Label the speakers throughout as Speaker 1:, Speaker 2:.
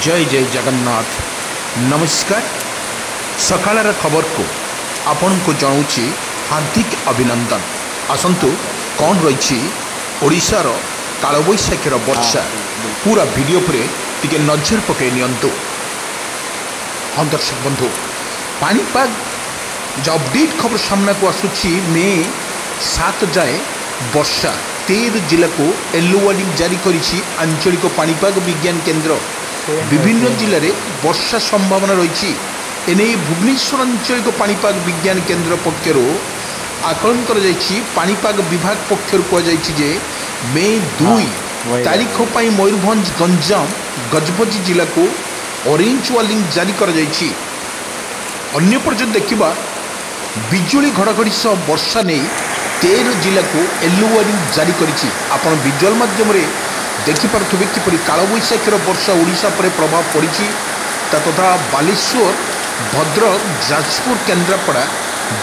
Speaker 1: जय जय जगन्नाथ। नमस्कार। सकाळर खबर को आपण को जनाऊँगी हार्दिक अभिनंदन। आसतु कौन रही ओडिशार कालबैशाखीर वर्षा पूरा वीडियो पर टिके नजर पकई नियंतु। हाँ दर्शक बंधु, पानीपाग जो अपडेट खबर सामना को आसूची मे 7 जाए वर्षा 13 जिला को येलो वार्निंग जारी करिछि आंचलिक पानीपाग विज्ञान केन्द्र। विभिन्न जिले में वर्षा संभावना रही एने भुवनेश्वर आंचलिक पानीपाग विज्ञान केन्द्र पक्षर आकलन कर पानीपाग विभाग पक्षर कहुई मे 2 तारीख पर मयूरभंज गंजाम गजपति जिला को ऑरेंज वार्निंग जारी कर अन्य पर्यटन देखा बिजुली घड़घड़ी सह वर्षा नहीं 13 जिला को येलो वार्निंग जारी करिछि। आपण विजुअल माध्यम देखिपे किपरि कालबैशाखीर वर्षा ओडिशा पर प्रभाव पड़ी तथा बालेश्वर भद्रक जाजपुर केन्द्रापड़ा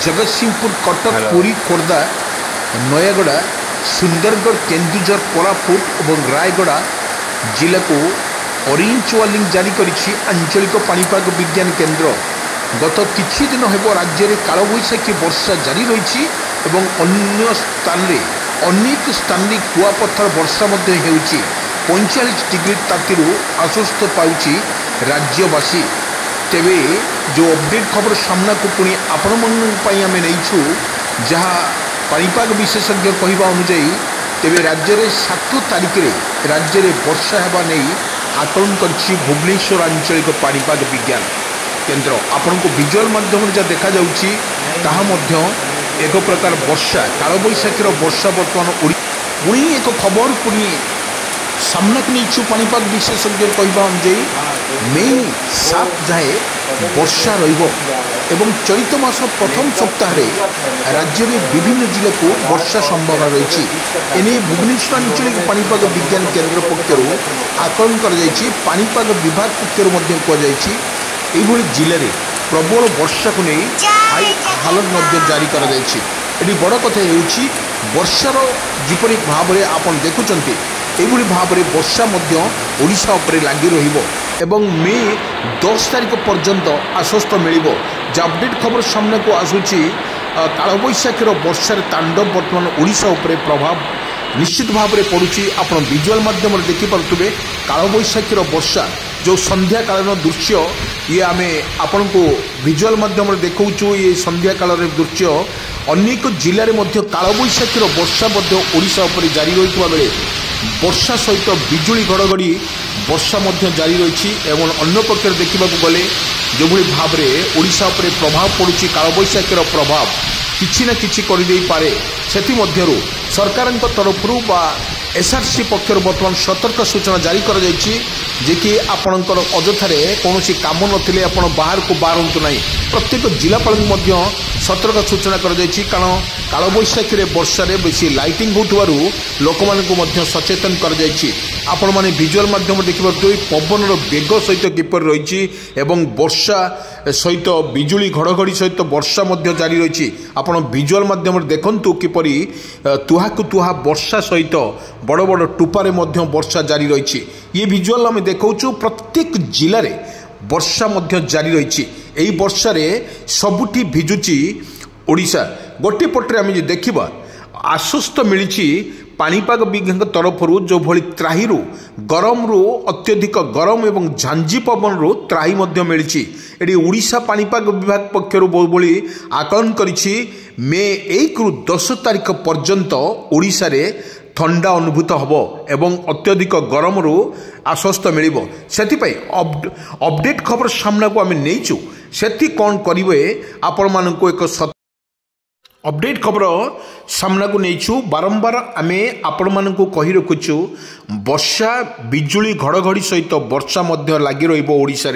Speaker 1: जगतसिंहपुर कटक पुरी खोर्धा नयागढ़ सुंदरगढ़ केन्दुझर कोरापुट और रायगढ़ जिला को ऑरेंज वार्निंग जारी करिछि आंचलिक पानीपाग विज्ञान केन्द्र। गत किछि दिन हेबो राज्य में कालबैशाखी वर्षा जारी रही एवं अन्य स्थान रे अनेक स्थान में कुआपथर वर्षा 45 डिग्री तातीर आश्वस्त पाउछि राज्यवासी। तेबे जो अपडेट खबर सामना को पुणी आपण आम नहीं जहाँ पानीपाग विशेषज्ञ कहवा अनुजाई तेबे राज्य में 7 तारिख रे राज्य में वर्षा हेबा नहीं आकलन करछि भुवनेश्वर आंचलिक पानीपाग विज्ञान केन्द्र। आपण को विजुअल माध्यम जहाँ देखा जाउछि ताहा मध्य एक प्रकार वर्षा कालबैशाखीर वर्षा बर्तमान पुणी एक खबर पुणी सामना को नहीं पानीपाग विशेषज्ञ कहवा अनुजाई मे 7 जाए वर्षा एवं चलित मास प्रथम सप्ताह राज्य में विभिन्न जिला को वर्षा संभावना रही एने भुवनेश्वर आंचलिक पानीपाग विज्ञान केन्द्र पक्षर आकलन कर पानीपाग विभाग पक्षर कहुई जिले में प्रबल वर्षा को नहीं हाई अलर्ट जारी कर बड़ कथा वर्षार जिपरि भाव में आप देखुंट एभली भाव में वर्षा ओडिशा उपरे लगी एवं मे 10 तारीख पर्यंत आश्वस्त मिल अपडेट खबर सामने को आसूची कालबैशाखीर वर्षार तांडव बर्तमान ओडिशा उपरे प्रभाव निश्चित भाव में पड़ुछि। आप विजुअल माध्यम देखिपे कालबैशाखीर वर्षा जो संध्या कालन दृश्य ये आम आपण को विजुअल माध्यम देखु ये संध्या काल दृश्य अनेक जिले में कालबैशाखीर वर्षा ओडिशा उपरे जारी रही बेले वर्षा सहित बिजुली घड़घड़ी वर्षा जारी रही एवं अन्य पक्ष देखा गले जो भाव में ओडिशा उपरे प्रभाव पड़ुछि कालबैशाखीर प्रभाव किछि ना किछि कर दे पारे। सेथि मध्यरु सरकार तरफ एसआरसी पक्षर बर्तमान सतर्क सूचना जारी कर जे कि आपणकर अजथारे कौन काम नथिले आपण बाहर को बाहरतु ना। प्रत्येक जिलापाल सतर्क सूचना कर कारण कालबैशाखी वर्षा बेसी लाइटिंग होठुवारु लोक मानक सचेतन कर आपण माने विजुअल माध्यम देखिए पवन बेग सहित किपर रही एवं वर्षा सहित बिजुली घड़घड़ी सहित वर्षा जारी रही। आपण विजुअल माध्यम देखंतु किपरि तुहाकु तुहा वर्षा सहित बड़ बड़ टुपारे वर्षा जारी रही। ये विजुअल आम देखु प्रत्येक जिले में वर्षा जारी रही। यही वर्षा सबुठी भिजुची ओडिशा। गोटे पटे आम देखा आश्वस्त मिली पानीपाग विज्ञान तरफ जो भली त्राही गरम रु अत्यधिक गरम एवं झांझी पवन रु त्राही मिली। ये ओडिशा पानीपाग विभाग पक्षर बहु आकलन करिछि मे 1 रु 10 तारीख पर्यंत ओडिशा रे ठंडा अनुभूत हम एवं अत्यधिक गरम रु आश्वस्त मिल। से अपडेट खबर सामना को आम नहीं से कौन करेंगे आपण मानक एक अपडेट खबर सामना को नहीं बारंबार आम आपण मानक कही रखुचु वर्षा बिजुली घड़घड़ी सहित वर्षा लगी रोडिशा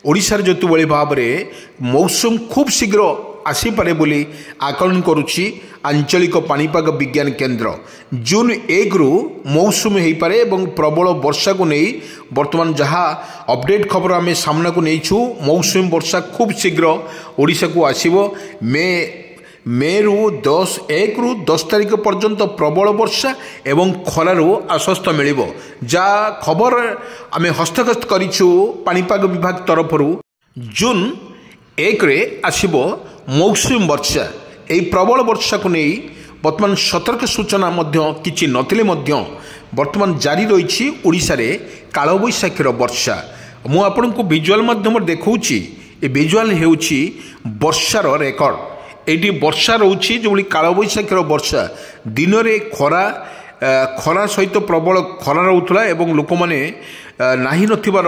Speaker 1: ओडिशा जो भाव में मौसम खूब शीघ्र आसीपे बोली आकलन करुच्ची आंचलिक पानीपाग विज्ञान केन्द्र। जून 1 रु मौसुमी हो पारे एवं प्रबल वर्षा को नहीं वर्तमान जहाँ अपडेट खबर आम सामना को नहीं मौसुमी वर्षा खूब शीघ्र ओडिशा को आसीबो। मे मे रु 1 रु 10 तारिख पर्यंत प्रबल वर्षा एवं खरारु आश्वस्त मिल जा खबर आम हस्तगत करूँ पाणीपाग विभाग तरफ जून 1 रे आसिबो मौसुमी वर्षा। यही प्रबल वर्षा को नहीं बर्तमान सतर्क सूचना किछि नथिले बर्तमान जारी रही ओडिशा रे कालबैशाखीर वर्षा। मु आपनको विजुअल माध्यम देखौछि ए विजुअल हेउछि वर्षार रेकर्ड। एटी वर्षा रोची जो कालबैशाखीर वर्षा दिन रे खरा सहित प्रबल खरा रोला एवं लोक मैंने नाही नथिबार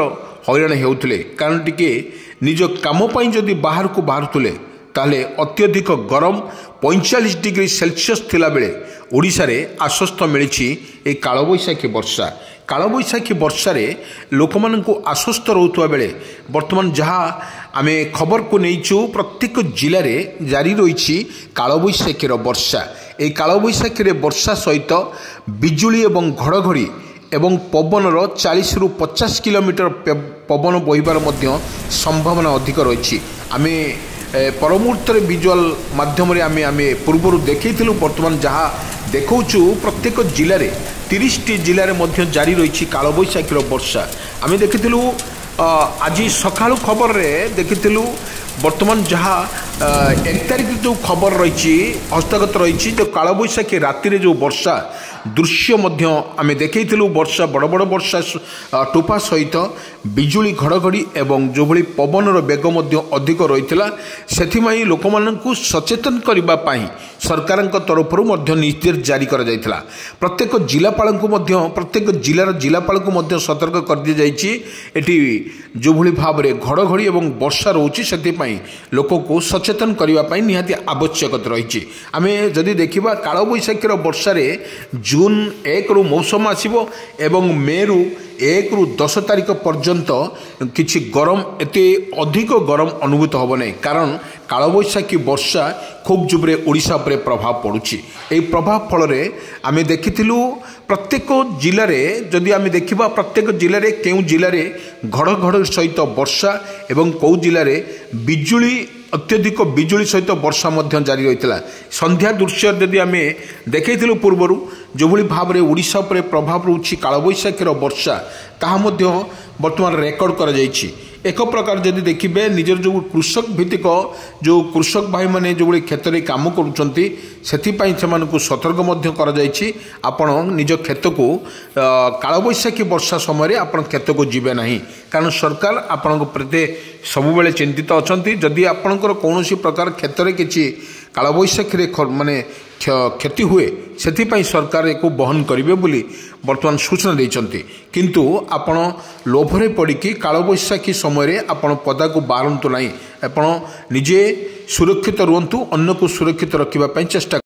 Speaker 1: हैरान हेउथिले कारण टिके निज काम पई जदि बाहर को बाहरुले ताले अत्यधिक गरम 45 डिग्री सेल्सियस थिला बेले ओडिशा रे आश्वस्त मिली ए कालबैशाखी वर्षा। कालबैशाखी वर्षा रे लोक माननकु आश्वस्त रोथुआ बेले वर्तमान जहाँ आम खबर को नहींचु प्रत्येक जिले में जारी रही कालबैशाखीर वर्षा। ए कालबैशाखी वर्षा सहित बिजुली एवं घड़घड़ी एवं पवनर 40 रु 50 किलोमीटर पवन बहिबार संभावना अधिक रही। आम परमुहूर्त विजुअल माध्यम आम पूर्व देखु बर्तमान जहाँ देखु प्रत्येक जिले में 30 जिले में जारी रही कालबैशाखीर वर्षा। आम देखिलु आज सका खबर रे देखिलु बर्तमान जहाँ 1 तारिख जो खबर रही हस्तगत रही जो कालबैशाखी राति रे जो वर्षा दृश्य आम देखु वर्षा बड़ बड़ वर्षा टोपा सहित बिजुली घड़घड़ी एवं जो भली पवनर बेग अधिक रही से लोक माननकु सचेतन करने सरकार तरफ निर्देश जारी कर जाइथिला। प्रत्येक जिलापाल प्रत्येक जिलार जिलापाल को सतर्क कर दी जाइछि। एटी जो भली भाव में घड़घड़ी एवं वर्षा रोची से लोक को सचेतन करने निहाती आवश्यकता रही। आम जदि देखा कालबैशाखीर वर्षा रे जून 1 रु मौसम आसिबो एवं मे रु 1 रु 10 तारिख पर्यंत किछि गरम एते अधिक गरम अनुभूत होब नहीं कारण कालबैशाखी वर्षा खूब जुबरे ओडिशा पर प्रभाव पड़ुछि। एई प्रभाव फल रे आमे देखिथिलु प्रत्येक जिले में जदि आमे देखिबा प्रत्येक जिले में केउ जिले में घड़घड़ सहित वर्षा एवं कौ जिले में बिजुली अत्यधिक बिजुली सहित वर्षा जारी रही। संध्या दृश्य जदि आम देखु पूर्वर जो भली भाव में ओडिशा पर प्रभाव रोची कालबैशाखीर वर्षा ताहा बर्तमान रेकर्ड कर एक प्रकार जदि देखिए निजर जो कृषक भित्तिक जो कृषक भाई माने जो क्षेत्र में काम करुँचे से सतर्क कर आपण निज क्षेत्र को कालबैशाखी वर्षा समय आपण क्षेत्र को जीवे नहीं कारण सरकार आपण प्रति सबुबले चिंतित अच्छा। जदि आपणकर कौन प्रकार क्षेत्र में किसी कालबैशाखी माने क्षति हुए से सरकार एक बहन करेंगे बोली बर्तमान सूचना देते किंतु आपण लोभरे पड़िकी कालबैशाखी समय आपण पदा को बाहरतु ना। आपण निजे सुरक्षित रुहतु अन्य को सुरक्षित रखा चेष्टा